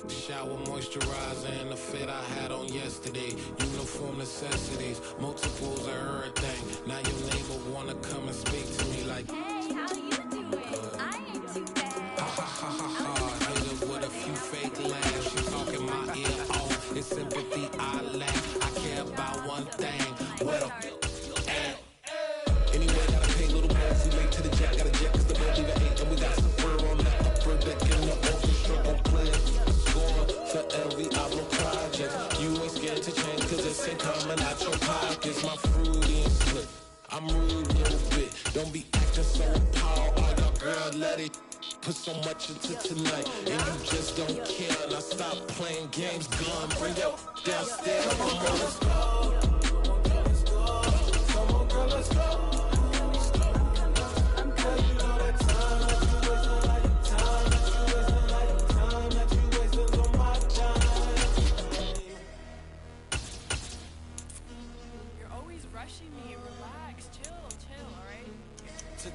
Shower moisturizer and the fit I had on yesterday. Uniform necessities, multiples of everything. Now your neighbor wanna come and speak to me like, hey, how you doing? I ain't too bad. Ha ha ha ha ha. Hit her with a few fake laughs. She talking my ear off. It's sympathy I lack. I care about one thing. What a anyway, gotta pay little boys. We late to the jack. Got a jet cause the boat leave at 8. And we got some fur on the upper deck in the orchestra on players. Scoring for every album project. You ain't scared to change cause it's ain't coming out your pockets. My fruity and slick. I'm rude a little bit. Don't be acting so appalled. Oh, your girl, let it put so much into tonight. And you just don't care. Now stop playing games. Gun, bring your downstairs. Come on, girl, let's go. Come on, girl, let's go.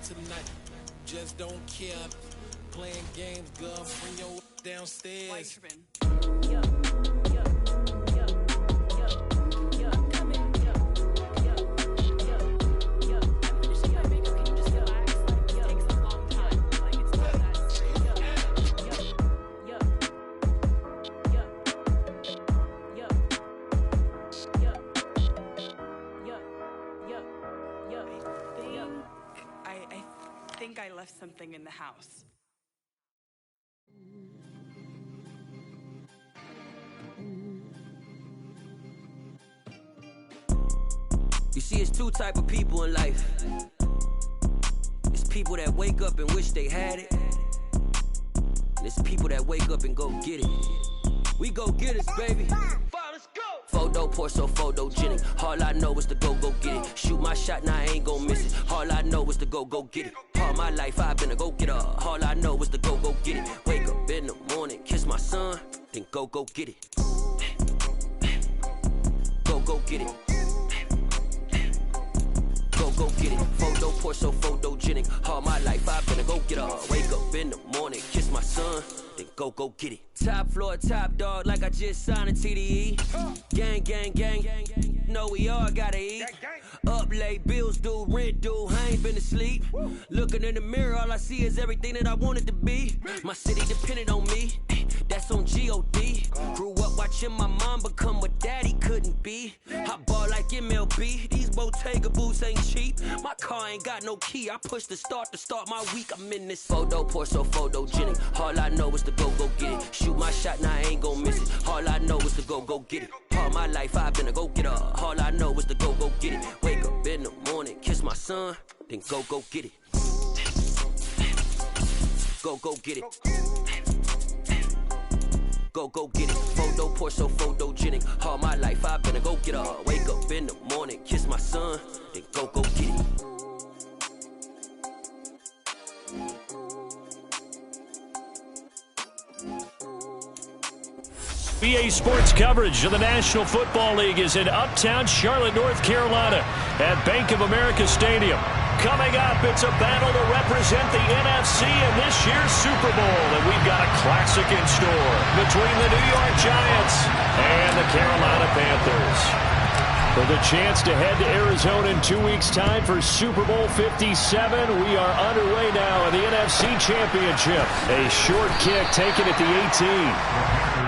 Tonight, just don't care. Playing games, girl, bring your downstairs. I left something in the house. You see, it's two type of people in life. It's people that wake up and wish they had it. And it's people that wake up and go get it. We go get it, baby. Photo pour so photogenic. All I know is to go get it. Shoot my shot, now I ain't gon' miss it. All I know is to go get it. All my life I've been a go-getter. All I know is to go get it. Wake up in the morning, kiss my son, then go get it. Go get it. Go get it. Photo pour so photogenic. All my life I've been a go-getter. Wake up in the morning, kiss my son, then go get it. Top floor, top dog, like I just signed a TDE. Gang, gang, gang, gang, gang. Know we all gotta eat. Up late, bills due, rent due, I ain't been asleep. Looking in the mirror, all I see is everything that I wanted to be. My city depended on me, that's on G.O.D. Grew up watching my mom become what daddy couldn't be. I ball like MLB, these Bottega boots ain't cheap. My car ain't got no key, I push the start to start my week. I'm in this photo pour so photogenic. All I know is to go get it. Shoot my shot, now I ain't gon' miss it. All I know is to go get it. All my life I've been a go-getter. All I know is to go get it. Wake up in the morning, kiss my son, then go get it. Go get it. Go get it. Photo pour so photogenic. All my life I've been a go-getter. Wake up in the morning, kiss my son, then go get it. BA Sports coverage of the National Football League is in uptown Charlotte, North Carolina at Bank of America Stadium. Coming up, it's a battle to represent the NFC in this year's Super Bowl, and we've got a classic in store between the New York Giants and the Carolina Panthers. For the chance to head to Arizona in 2 weeks' time for Super Bowl 57, we are underway now in the NFC Championship. A short kick taken at the 18.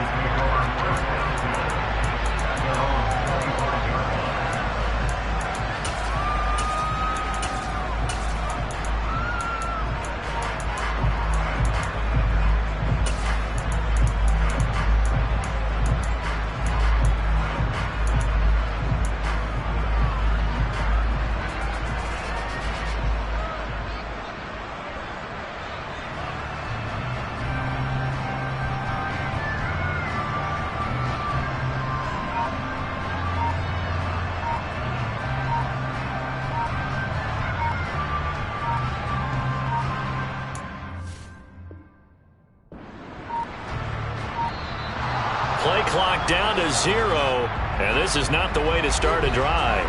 Play clock down to 0, and this is not the way to start a drive.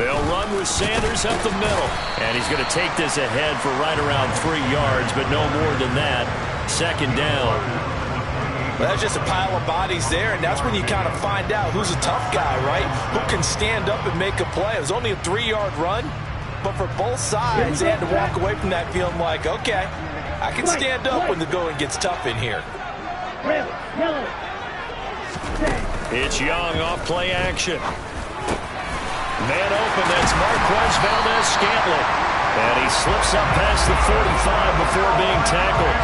They'll run with Sanders up the middle. And he's going to take this ahead for right around 3 yards, but no more than that. Second down. Well, that's just a pile of bodies there, and that's when you kind of find out who's a tough guy, right? Who can stand up and make a play. It was only a 3-yard run, but for both sides, they had to walk away from that feeling like, okay, I can stand up when the going gets tough in here. It's Young off play action. Man open, that's Marquez Valdez-Scantling. And he slips up past the 45 before being tackled.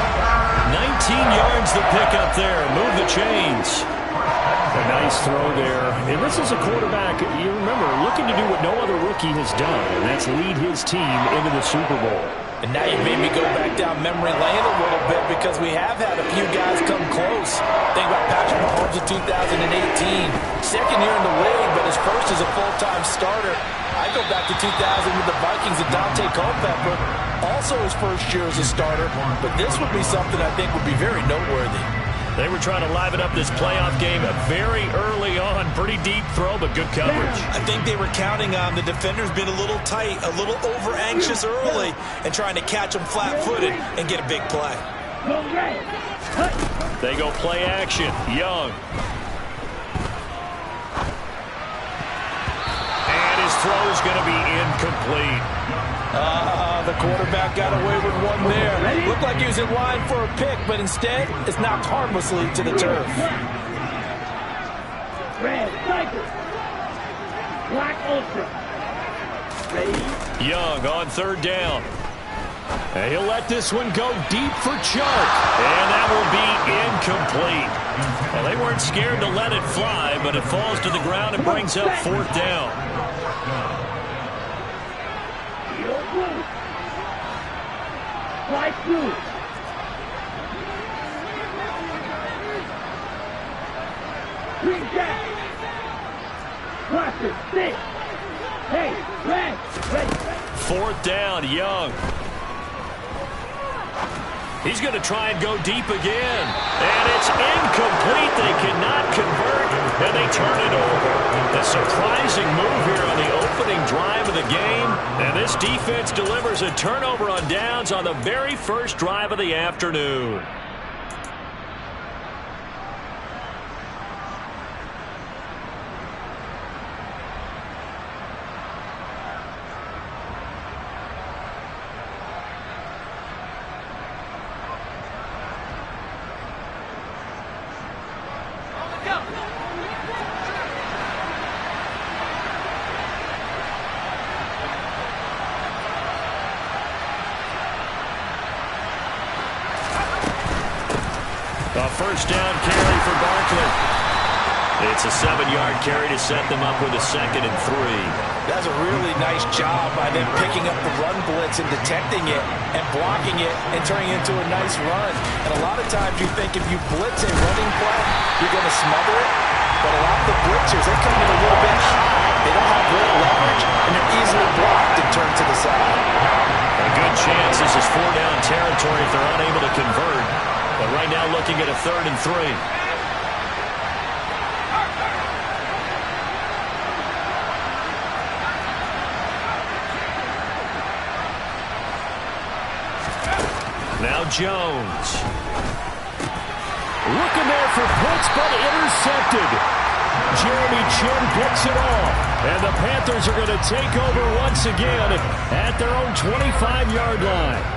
19 yards to pick up there. Move the chains. A nice throw there. And this is a quarterback, you remember, looking to do what no other rookie has done, and that's lead his team into the Super Bowl. And now you made me go back down memory lane a little bit because we have had a few guys come close. Think about Patrick Mahomes in 2018. Second year in the league, but his first as a full-time starter. I go back to 2000 with the Vikings and Dante Culpepper. Also his first year as a starter. But this would be something I think would be very noteworthy. They were trying to liven up this playoff game very early on. Pretty deep throw, but good coverage. I think they were counting on the defenders being a little tight, a little over-anxious early, and trying to catch them flat-footed and get a big play. They go play action. Young. And his throw is going to be incomplete. The quarterback got away with one there. Looked like he was in line for a pick, but instead, it's knocked harmlessly to the turf. Red, Striker. Black Ultra. Ready? Young on third down. And he'll let this one go deep for Chark. And that will be incomplete. Well, they weren't scared to let it fly, but it falls to the ground and brings up fourth down. Fly through. Green jack. Cluster, six. Hey, red, ready. Fourth down, Young. He's going to try and go deep again. And it's incomplete. They cannot convert, and they turn it over. A surprising move here on the opening drive of the game. And this defense delivers a turnover on downs on the very first drive of the afternoon. A first down carry for Barkley. It's a 7-yard carry to set them up with a 2nd and 3. That's a really nice job by them picking up the run blitz and detecting it and blocking it and turning it into a nice run. And a lot of times you think if you blitz a running play, you're going to smother it. But a lot of the blitzers, they come in a little bit high. They don't have great leverage, and they're easily blocked and turned to the side. A good chance this is 4-down territory if they're unable to convert. But right now looking at a 3rd and 3. Now Jones. Looking there for Pitts, but intercepted. Jeremy Chinn picks it off. And the Panthers are going to take over once again at their own 25-yard line.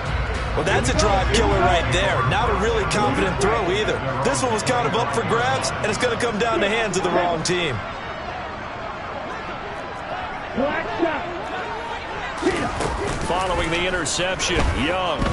Well, that's a drive killer right there. Not a really confident throw either. This one was kind of up for grabs, and it's going to come down the hands of the wrong team. Following the interception, Young.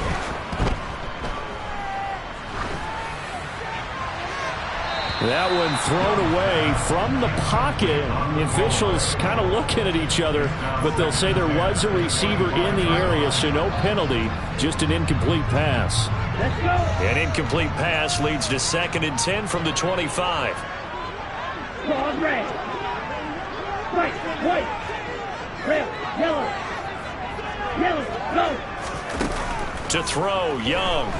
That one thrown away from the pocket. The officials kind of looking at each other, but they'll say there was a receiver in the area, so no penalty, just an incomplete pass. Let's go. An incomplete pass leads to 2nd and 10 from the 25. Ball red. White, white. Red, yellow. Yellow, go. To throw, Young.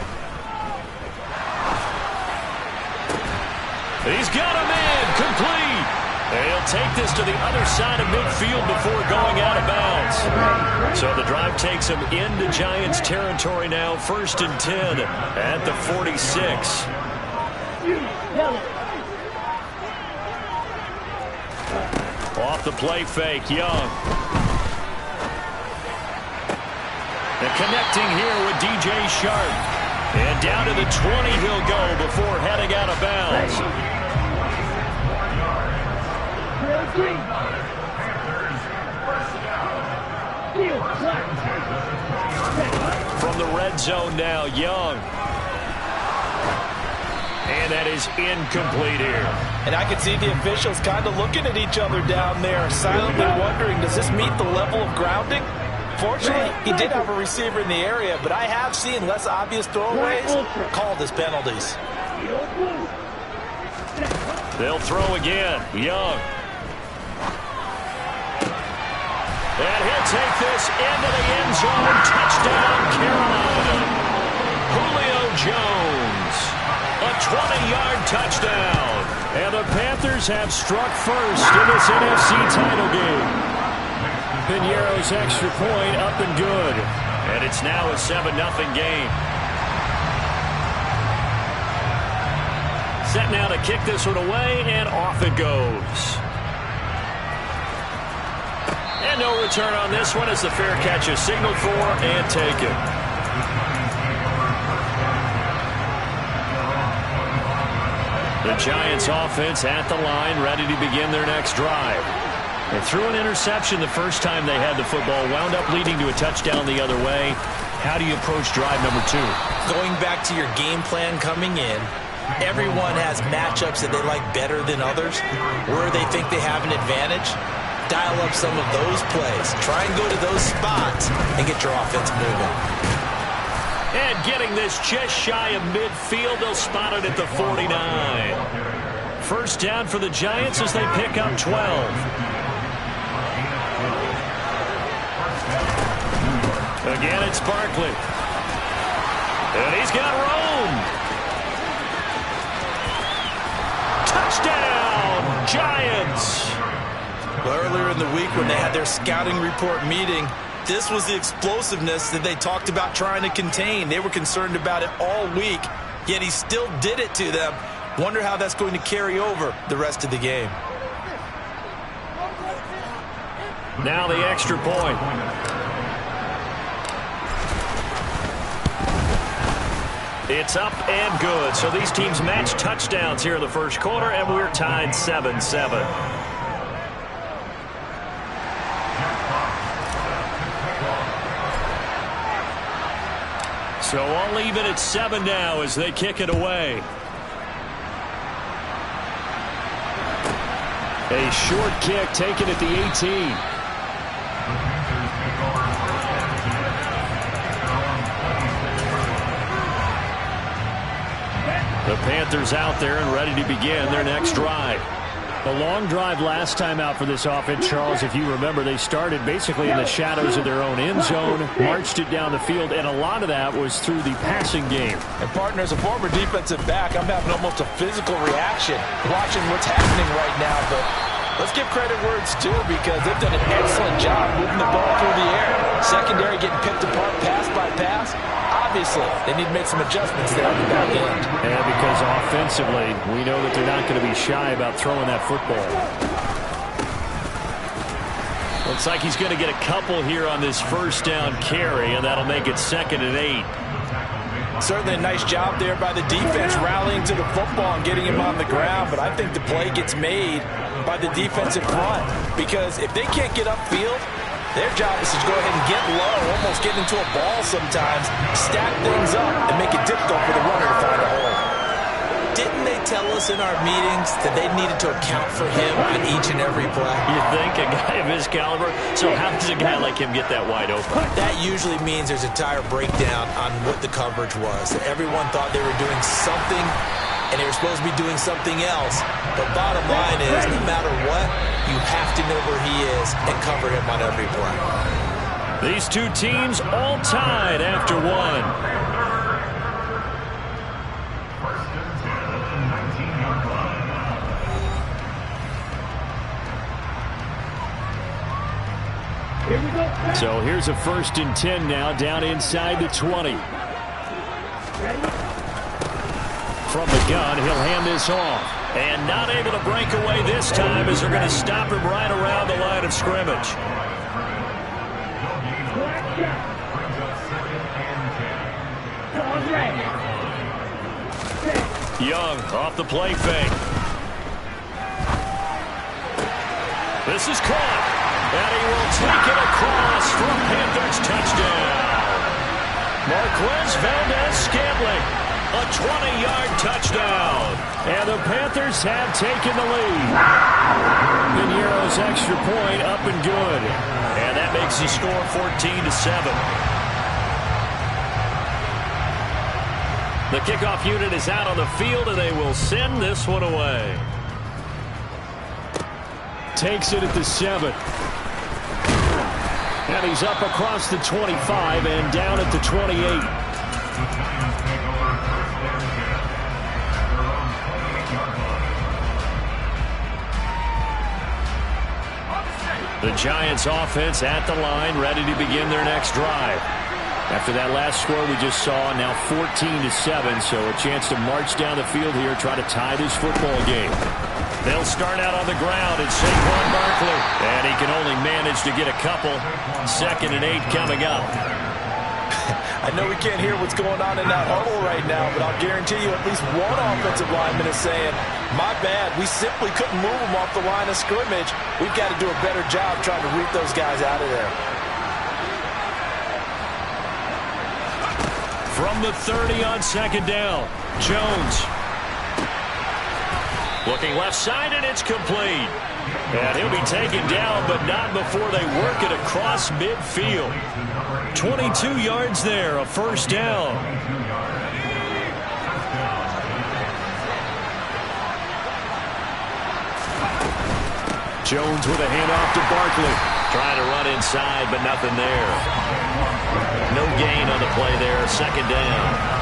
He's got a man, complete. And he'll take this to the other side of midfield before going out of So the drive takes them into Giants territory now. 1st and 10 at the 46. Off the play fake, Young. And connecting here with DJ Sharp. And down to the 20 he'll go before heading out of bounds. From the red zone now, Young. And that is incomplete here. And I can see the officials kind of looking at each other down there, silently wondering, does this meet the level of grounding? Fortunately, he did have a receiver in the area, but I have seen less obvious throwaways called as penalties. They'll throw again. Young. And he'll take this into the end zone. Touchdown, Carolina. Julio Jones. A 20-yard touchdown. And the Panthers have struck first in this NFC title game. Piñeiro's extra point up and good. And it's now a 7-0 game. Set now to kick this one away, and off it goes. And no return on this one as the fair catch is signaled for and taken. The Giants offense at the line, ready to begin their next drive. They threw an interception the first time they had the football, wound up leading to a touchdown the other way. How do you approach drive number 2? Going back to your game plan coming in, everyone has matchups that they like better than others, where they think they have an advantage. Dial up some of those plays. Try and go to those spots and get your offense moving. And getting this just shy of midfield, they'll spot it at the 49. First down for the Giants as they pick up 12. Again, it's Barkley. And he's got room. Touchdown, Giants. Well, earlier in the week when they had their scouting report meeting, this was the explosiveness that they talked about trying to contain. They were concerned about it all week, yet he still did it to them. Wonder how that's going to carry over the rest of the game. Now the extra point. It's up and good. So these teams match touchdowns here in the first quarter, and we're tied 7-7. So all even at 7 now as they kick it away. A short kick taken at the 18. The Panthers out there and ready to begin their next drive. A long drive last time out for this offense, Charles. If you remember, they started basically in the shadows of their own end zone, marched it down the field, and a lot of that was through the passing game. And partner, as a former defensive back, I'm having almost a physical reaction watching what's happening right now. But let's give credit where it's due, because they've done an excellent job moving the ball through the air. Secondary getting picked apart pass by pass. Obviously, they need to make some adjustments there on the back end. And because offensively, we know that they're not going to be shy about throwing that football. Looks like he's going to get a couple here on this first down carry, and that'll make it 2nd and 8. Certainly a nice job there by the defense rallying to the football and getting him on the ground, but I think the play gets made by the defensive front, because if they can't get upfield, their job is to go ahead and get low, almost get into a ball sometimes, stack things up, and make it difficult for the runner to find a hole. Didn't they tell us in our meetings that they needed to account for him on each and every play? You think? A guy of his caliber? So how does a guy like him get that wide open? That usually means there's a entire breakdown on what the coverage was. Everyone thought they were doing something, and they were supposed to be doing something else. But bottom line is, no matter what, you have to know where he is and cover him on every play. These two teams all tied after one. Here we go. So here's a 1st and 10 now, down inside the 20. Ready? From the gun, he'll hand this off. And not able to break away this time as they're going to stop him right around the line of scrimmage. Black shot. Pause ready. Set. Young off the play fake. This is caught. And he will take it across for Panthers touchdown. Marquez Valdez-Scantling. A 20-yard touchdown. And the Panthers have taken the lead. Piñeiro's extra point up and good. And that makes the score 14-7. The kickoff unit is out on the field, and they will send this one away. Takes it at the 7. And he's up across the 25 and down at the 28. The Giants offense at the line, ready to begin their next drive. After that last score we just saw, now 14-7, so a chance to march down the field here, try to tie this football game. They'll start out on the ground at Saquon Barkley, and he can only manage to get a couple. 2nd and 8 coming up. I know we can't hear what's going on in that huddle right now, but I'll guarantee you at least one offensive lineman is saying, my bad, we simply couldn't move them off the line of scrimmage. We've got to do a better job trying to root those guys out of there. From the 30 on 2nd down, Jones. Looking left side, and it's complete. And he'll be taken down, but not before they work it across midfield. 22 yards there, a 1st down. Jones with a handoff to Barkley. Trying to run inside, but nothing there. No gain on the play there, 2nd down.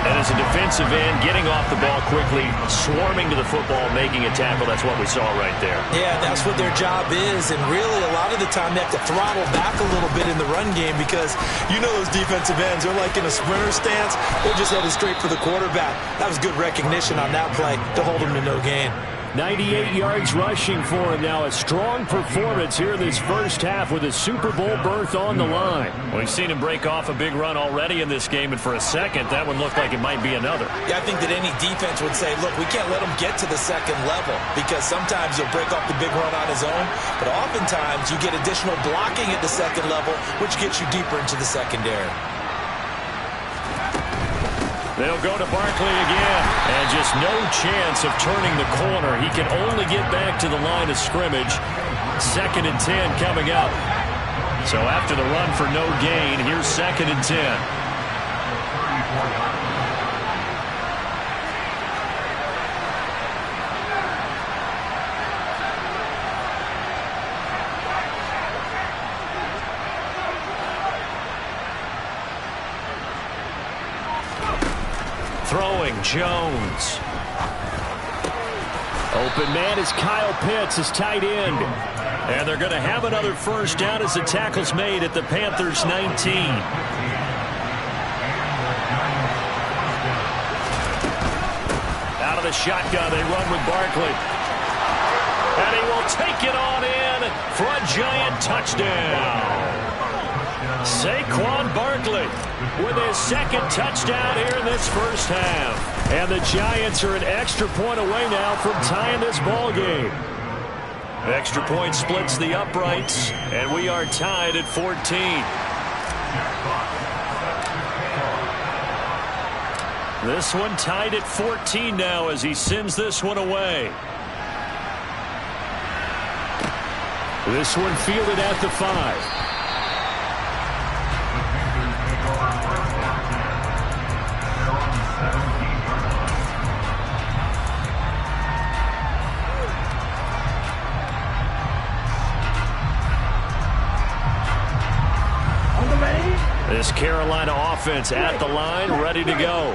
And as a defensive end, getting off the ball quickly, swarming to the football, making a tackle, that's what we saw right there. Yeah, that's what their job is, and really a lot of the time they have to throttle back a little bit in the run game because you know those defensive ends, they're like in a sprinter stance, they're just headed straight for the quarterback. That was good recognition on that play to hold them to no gain. 98 yards rushing for him now. A strong performance here this first half with a Super Bowl berth on the line. We've seen him break off a big run already in this game, and for a second, that one looked like it might be another. Yeah, I think that any defense would say, look, we can't let him get to the 2nd level because sometimes he'll break off the big run on his own, but oftentimes you get additional blocking at the 2nd level, which gets you deeper into the secondary. They'll go to Barkley again, and just no chance of turning the corner. He can only get back to the line of scrimmage. 2nd and 10 coming up. So after the run for no gain, here's 2nd and 10. Throwing, Jones. Open man is Kyle Pitts, his tight end. And they're going to have another 1st down as the tackle's made at the Panthers' 19. Out of the shotgun, they run with Barkley. And he will take it on in for a giant touchdown. Saquon Barkley with his 2nd touchdown here in this first half. And the Giants are an extra point away now from tying this ball game. Extra point splits the uprights, and we are tied at 14. This one tied at 14 now as he sends this one away. This one fielded at the 5. This Carolina offense at the line, ready to go.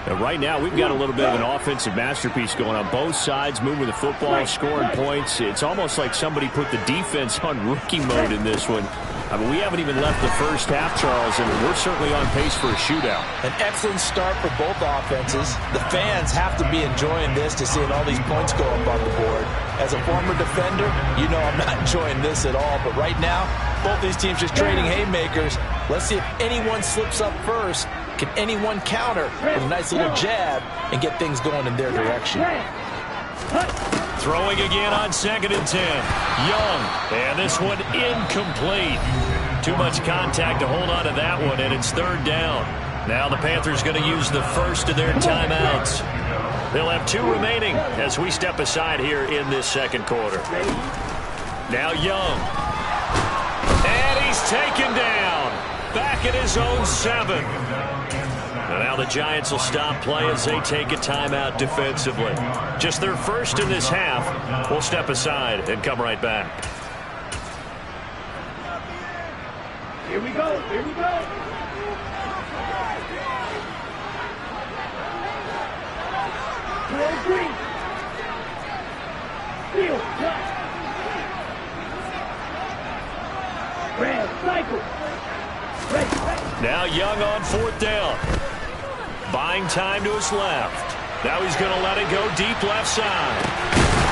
And right now, we've got a little bit of an offensive masterpiece going on both sides, moving the football, scoring points. It's almost like somebody put the defense on rookie mode in this one. I mean, we haven't even left the first half, Charles, and we're certainly on pace for a shootout. An excellent start for both offenses. The fans have to be enjoying this to seeing all these points go up on the board. As a former defender, you know I'm not enjoying this at all. But right now, both these teams just trading haymakers. Let's see if anyone slips up first. Can anyone counter with a nice little jab and get things going in their direction? Throwing again on 2nd and 10. Young, and this one incomplete. Too much contact to hold on to that one, and it's 3rd down. Now the Panthers going to use the first of their timeouts. They'll have 2 remaining as we step aside here in this second quarter. Now Young. And he's taken down. Back at his own 7. And now the Giants will stop play as they take a timeout defensively. Just their first in this half. We'll step aside and come right back. Here we go. Here we go. Green. Field. Red. Cycle. Now Young on 4th down. Buying time to his left. Now he's going to let it go deep left side.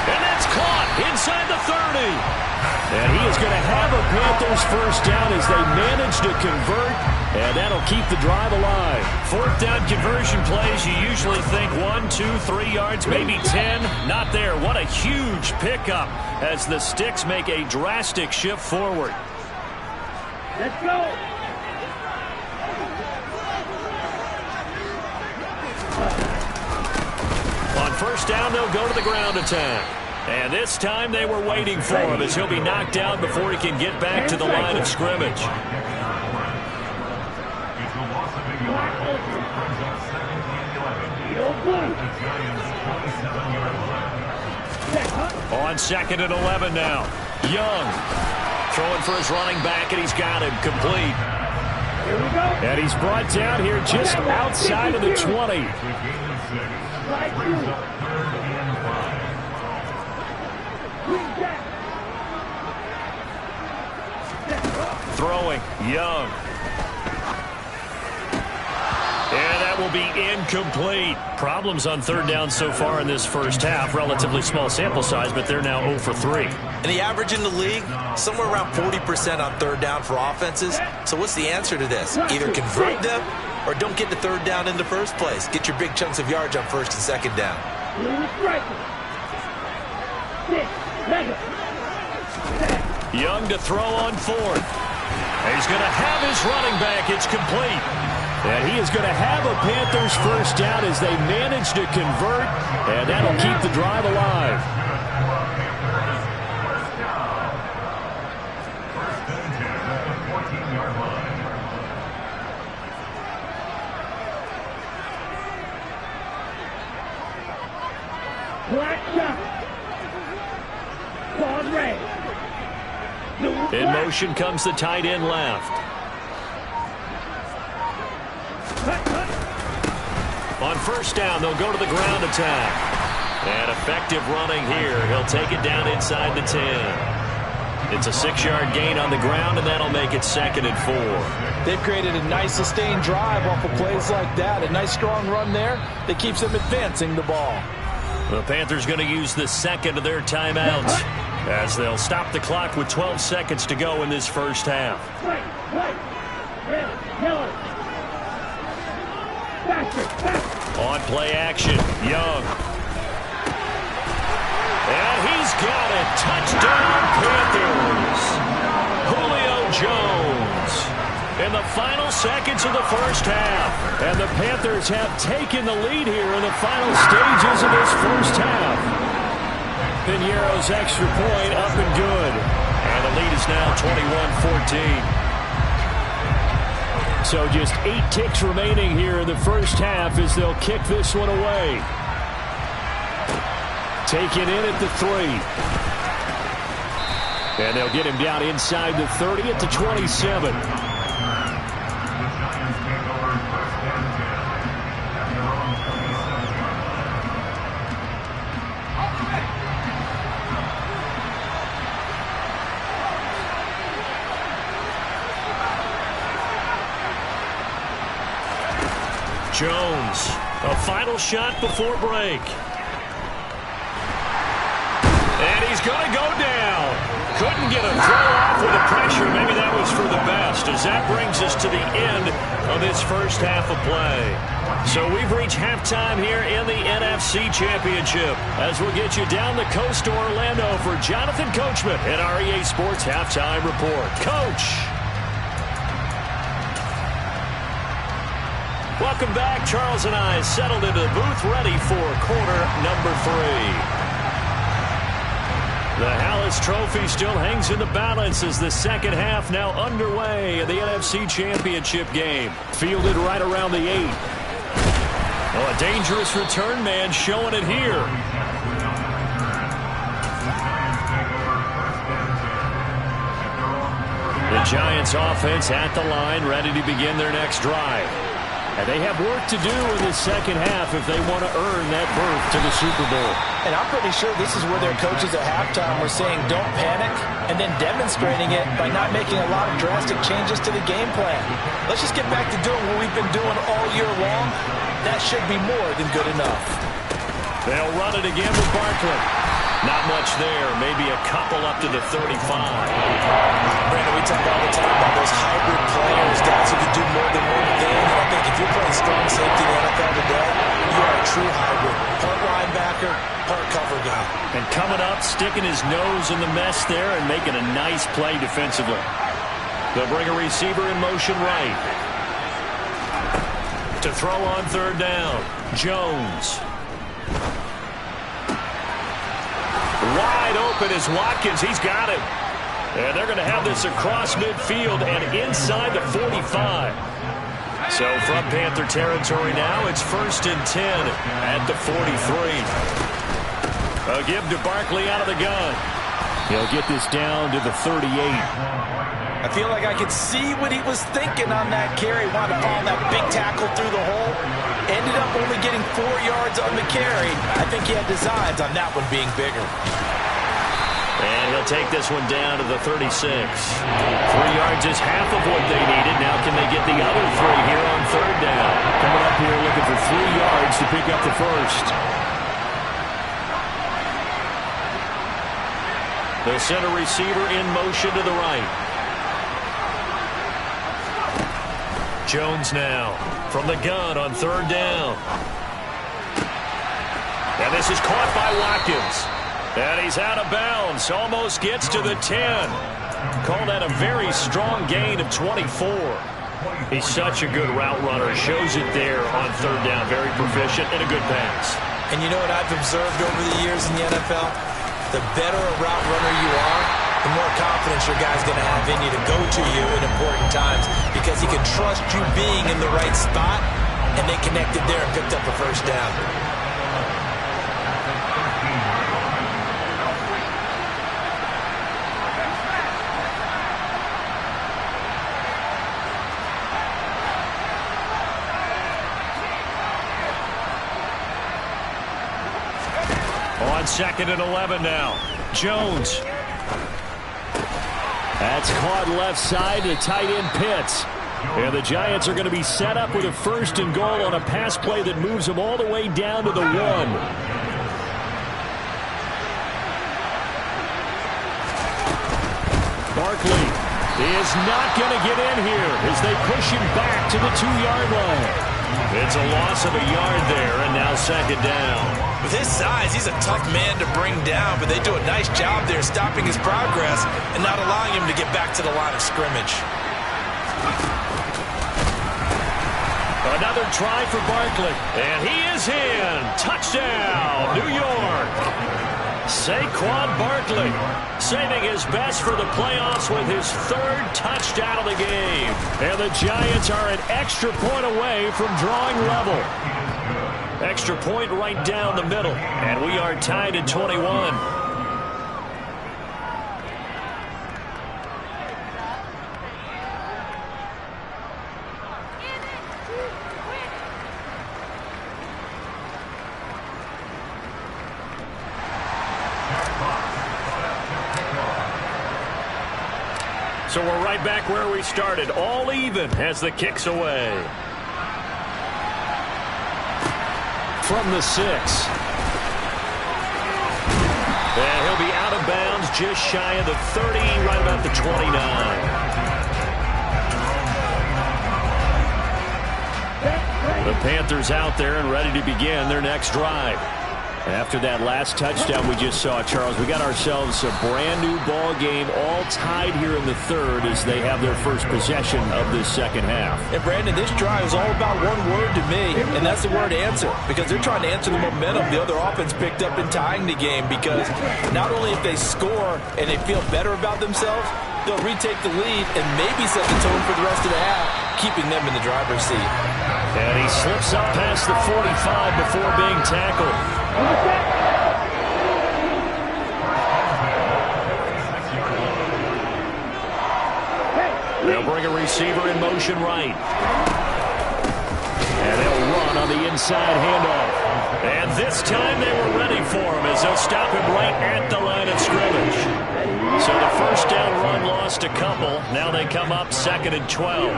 And that's caught inside the 30. And he is going to have a Panthers first down as they manage to convert. And that'll keep the drive alive. 4th down conversion plays, you usually think 1, 2, 3 yards, maybe 10. Not there. What a huge pickup as the Sticks make a drastic shift forward. Let's go. On 1st down, they'll go to the ground attack. And this time they were waiting for him as he'll be knocked down before he can get back to the line of scrimmage. On 2nd and 11 now. Young throwing for his running back, and he's got him complete. And he's brought down here just outside of the 20. Throwing, Young. And that will be incomplete. Problems on 3rd down so far in this first half. Relatively small sample size, but they're now 0 for 3. And the average in the league, somewhere around 40% on 3rd down for offenses. So what's the answer to this? Either convert them or don't get the 3rd down in the first place. Get your big chunks of yards on 1st and 2nd down. Young to throw on 4th. He's going to have his running back. It's complete. And he is going to have a Panthers first down as they manage to convert. And that'll keep the drive alive. Black shot. Quad red. In motion comes the tight end left. On 1st down, they'll go to the ground attack. And effective running here. He'll take it down inside the 10. It's a 6-yard gain on the ground, and that'll make it 2nd and 4. They've created a nice sustained drive off of plays like that. A nice strong run there that keeps them advancing the ball. The Panthers going to use the 2nd of their timeouts as they'll stop the clock with 12 seconds to go in this first half. On play action, Young. And he's got it. Touchdown, Panthers. Julio Jones in the final seconds of the first half. And the Panthers have taken the lead here in the final stages of this first half. Piñeiro's extra point up and good. And the lead is now 21-14. So just 8 ticks remaining here in the first half as they'll kick this one away. Taken in at the 3. And they'll get him down inside the 30 at the 27. Jones, a final shot before break. And he's going to go down. Couldn't get a throw off with the pressure. Maybe that was for the best, as that brings us to the end of this first half of play. So we've reached halftime here in the NFC Championship, as we'll get you down the coast to Orlando for Jonathan Coachman at our EA Sports Halftime Report. Coach. Welcome back. Charles and I settled into the booth, ready for quarter number 3. The Hallis Trophy still hangs in the balance as the second half now underway in the NFC Championship game. Fielded right around the 8. Oh, a dangerous return man showing it here. The Giants offense at the line, ready to begin their next drive. And they have work to do in the second half if they want to earn that berth to the Super Bowl. And I'm pretty sure this is where their coaches at halftime were saying don't panic, and then demonstrating it by not making a lot of drastic changes to the game plan. Let's just get back to doing what we've been doing all year long. That should be more than good enough. They'll run it again with Barkley. Not much there, maybe a couple up to the 35. Brandon, we talk all the time about those hybrid players, guys who can do more than one thing. And I think if you're playing strong safety in the NFL today, you are a true hybrid. Part linebacker, part cover guy. And coming up, sticking his nose in the mess there and making a nice play defensively. They'll bring a receiver in motion right. To throw on third down, Jones. Wide open is Watkins. He's got it. And they're going to have this across midfield and inside the 45. So from Panther territory now, it's 1st and 10 at the 43. A give to Barkley out of the gun. He'll get this down to the 38. I feel like I could see what he was thinking on that carry. Wanted to follow that big tackle through the hole. Ended up only getting 4 yards on the carry. I think he had designs on that one being bigger. And he'll take this one down to the 36. 3 yards is half of what they needed. Now can they get the other 3 here on third down? Coming up here looking for 3 yards to pick up the first. The center receiver in motion to the right. Jones now from the gun on third down. And this is caught by Watkins. And he's out of bounds. Almost gets to the 10. Call that a very strong gain of 24. He's such a good route runner. Shows it there on third down. Very proficient and a good pass. And you know what I've observed over the years in the NFL? The better a route runner you are, the more confidence your guy's going to have in you to go to you in important times, because he can trust you being in the right spot, and they connected there and picked up a first down. On 2nd and 11 now. Jones. That's caught left side to tight end Pitts. And the Giants are going to be set up with a 1st and goal on a pass play that moves them all the way down to the 1. Barkley is not going to get in here as they push him back to the 2-yard line. It's a loss of a yard there, and now 2nd down. With his size, he's a tough man to bring down, but they do a nice job there stopping his progress and not allowing him to get back to the line of scrimmage. Another try for Barkley, and he is in. Touchdown, New York. Saquon Barkley saving his best for the playoffs with his 3rd touchdown of the game. And the Giants are an extra point away from drawing level. Extra point right down the middle, and we are tied at 21. So we're right back where we started, all even as the kick's away. from the 6. And he'll be out of bounds just shy of the 30, right about the 29. The Panthers out there and ready to begin their next drive. After that last touchdown we just saw, Charles, we got ourselves a brand new ball game, all tied here in the third as they have their first possession of this second half. And Brandon, this drive is all about one word to me, and that's the word answer, because they're trying to answer the momentum the other offense picked up in tying the game, because not only if they score and they feel better about themselves, they'll retake the lead and maybe set the tone for the rest of the half, keeping them in the driver's seat. And he slips up past the 45 before being tackled. They'll bring a receiver in motion right. And they'll run on the inside handoff. And this time they were ready for him as they'll stop him right at the line of scrimmage. So the first down run lost a couple. Now they come up 2nd and 12.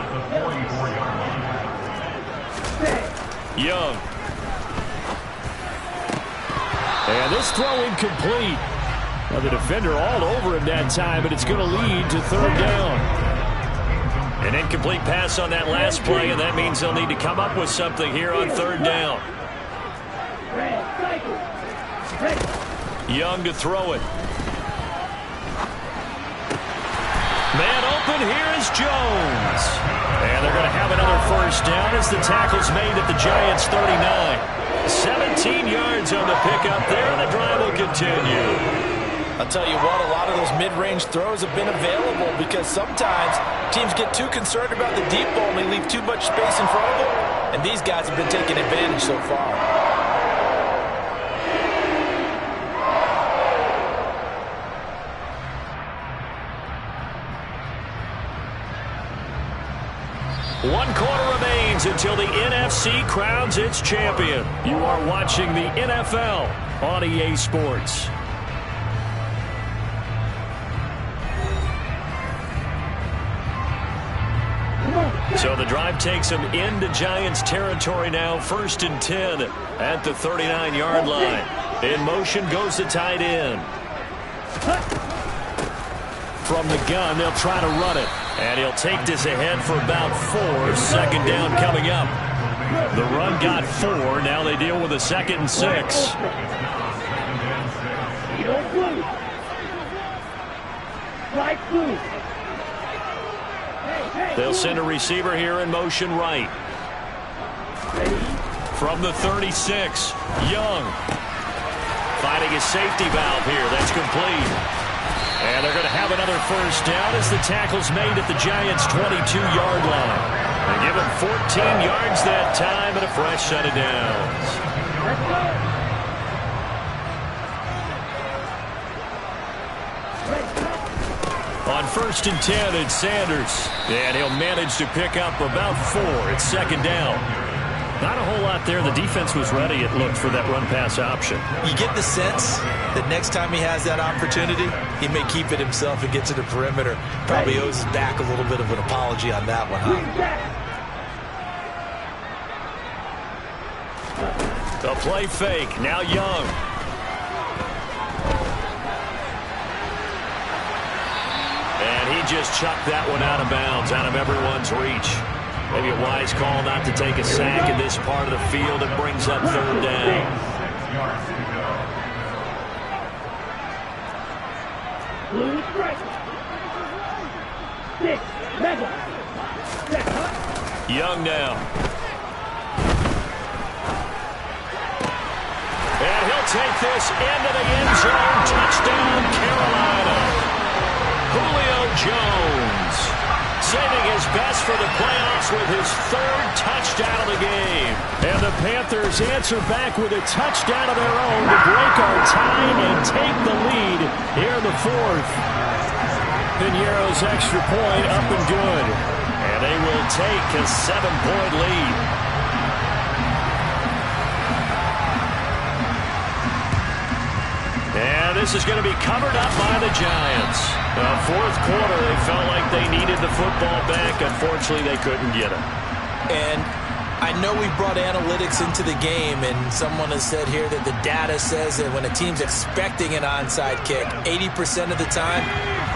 Young. And this throw incomplete. Now the defender all over him that time, but it's going to lead to 3rd down. An incomplete pass on that last play, and that means they'll need to come up with something here on 3rd down. Young to throw it. Man open, here is Jones. And they're going to have another first down as the tackle's made at the Giants' 39. 17 yards on the pickup there, and the drive will continue. I'll tell you what, a lot of those mid-range throws have been available because sometimes teams get too concerned about the deep ball and they leave too much space in front of them, and these guys have been taking advantage so far. One quarter remains until the NFC crowns its champion. You are watching the NFL on EA Sports. So the drive takes them into Giants territory now. 1st and 10 at the 39-yard line. In motion goes the tight end. From the gun, they'll try to run it. And he'll take this ahead for about 4. 2nd down coming up. The run got 4. Now they deal with a 2nd and 6. They'll send a receiver here in motion right. From the 36, Young. Finding his safety valve here. That's complete. And they're going to have another first down as the tackle's made at the Giants' 22-yard line. They give him 14 yards that time and a fresh set of downs. On 1st and 10, it's Sanders. And he'll manage to pick up about 4. It's 2nd down. Not a whole lot there. The defense was ready, it looked, for that run-pass option. You get the sense that next time he has that opportunity, he may keep it himself and get to the perimeter. Probably owes his back a little bit of an apology on that one, huh? The play fake. Now Young. And he just chucked that one out of bounds, out of everyone's reach. Maybe a wise call not to take a sack in this part of the field. It brings up 3rd down. Young now. And he'll take this into the end zone. Touchdown, Carolina. Julio Jones saving his best for the playoffs with his 3rd touchdown of the game. And the Panthers answer back with a touchdown of their own to break our tie and take the lead here in the 4th. Piñeiro's extra point up and good. And they will take a 7-point lead. And this is going to be covered up by the Giants. The 4th quarter, they felt like they needed the football back. Unfortunately, they couldn't get it. And I know we brought analytics into the game, and someone has said here that the data says that when a team's expecting an onside kick, 80% of the time,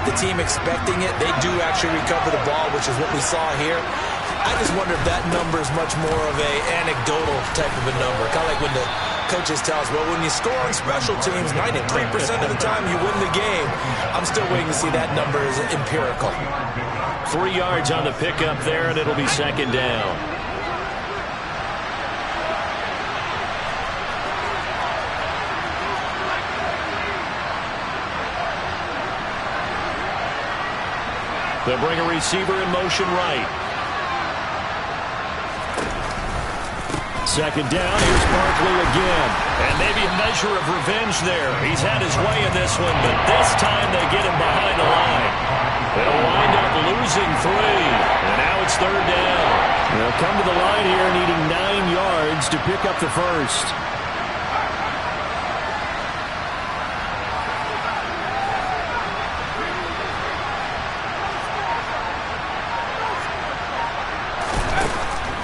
the team expecting it, they do actually recover the ball, which is what we saw here. I just wonder if that number is much more of a anecdotal type of a number. Kind of like when the coaches tell us, well, when you score on special teams, 93% of the time you win the game. I'm still waiting to see that number is empirical. 3 yards on the pickup there, and it'll be second down. They'll bring a receiver in motion right. Second down, here's Barkley again. And maybe a measure of revenge there. He's had his way in this one, but this time they get him behind the line. They'll wind up losing 3. And now it's third down. They'll come to the line here needing 9 yards to pick up the first.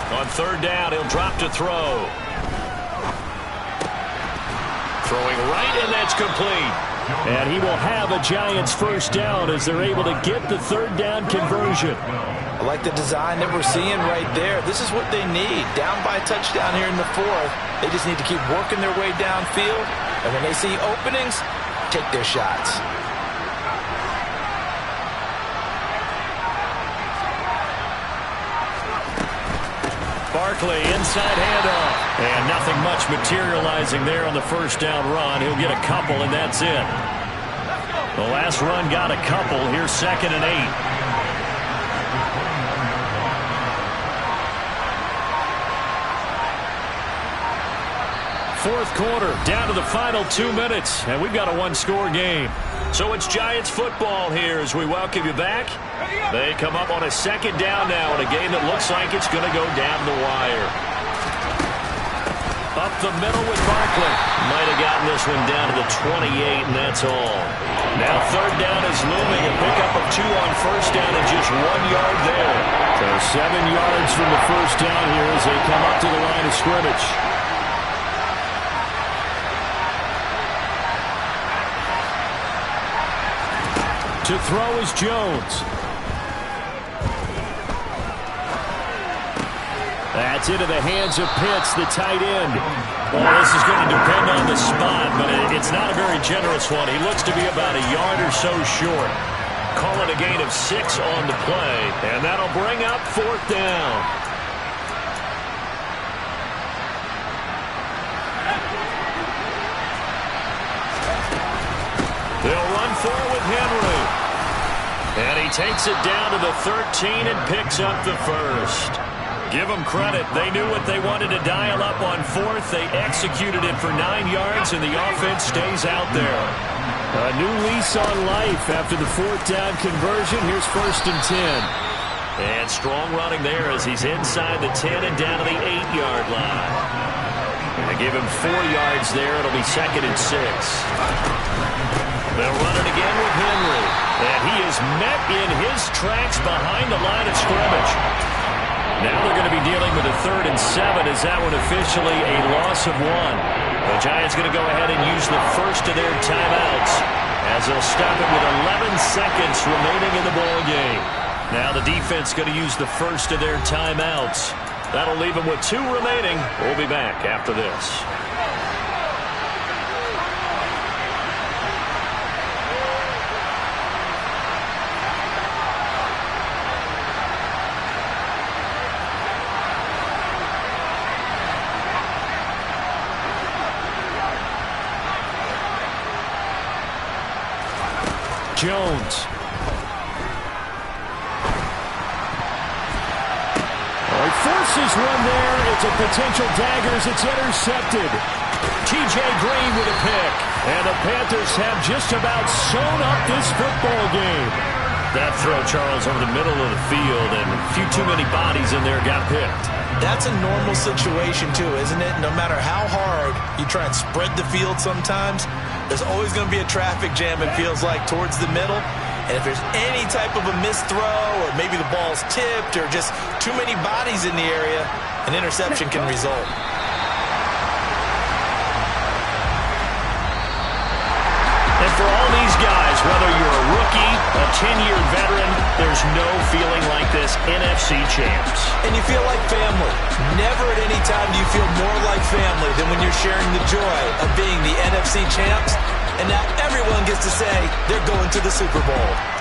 On third down, he'll drop to throw. Throwing right, and that's complete. And he will have a Giants first down as they're able to get the third down conversion. I like the design that we're seeing right there. This is what they need. Down by a touchdown here in the 4th. They just need to keep working their way downfield. And when they see openings, take their shots. Barkley, inside handoff. And nothing much materializing there on the first down run. He'll get a couple, and that's it. The last run got a couple. Here's 2nd and 8. Fourth quarter, down to the final 2 minutes, and we've got a one-score game. So it's Giants football here as we welcome you back. They come up on a second down now in a game that looks like it's going to go down the wire. Up the middle with Barkley. Might have gotten this one down to the 28, and that's all. Now third down is looming. A pickup of 2 on first down and just 1 yard there. So 7 yards from the first down here as they come up to the line of scrimmage. To throw is Jones. That's into the hands of Pitts, the tight end. Well, this is going to depend on the spot, but it's not a very generous one. He looks to be about a yard or so short. Call it a gain of 6 on the play, and that'll bring up fourth down. They'll run for it with Henry. And he takes it down to the 13 and picks up the first. Give them credit. They knew what they wanted to dial up on fourth. They executed it for 9 yards, and the offense stays out there. A new lease on life after the fourth down conversion. Here's 1st and 10. And strong running there as he's inside the 10 and down to the 8-yard line. And they give him 4 yards there. It'll be 2nd and 6. They'll run it again with Henry. And he is met in his tracks behind the line of scrimmage. Now they're going to be dealing with a 3rd and 7. Is that one officially a loss of 1? The Giants going to go ahead and use the first of their timeouts as they'll stop it with 11 seconds remaining in the ball game. Now the defense going to use the first of their timeouts. That'll leave them with 2 remaining. We'll be back after this. Jones. He forces one there. It's a potential dagger as it's intercepted. T.J. Green with a pick. And the Panthers have just about sewn up this football game. That throw, Charles, over the middle of the field, and a few too many bodies in there got picked. That's a normal situation, too, isn't it? No matter how hard you try and spread the field sometimes, there's always going to be a traffic jam, it feels like, towards the middle. And if there's any type of a missed throw or maybe the ball's tipped or just too many bodies in the area, an interception can result. And for all these guys, whether you're a rookie, a 10-year veteran, there's no feeling like this NFC champs. And you feel like family. Never at any time do you feel more like family than when you're sharing the joy of being the NFC champs. And now everyone gets to say they're going to the Super Bowl.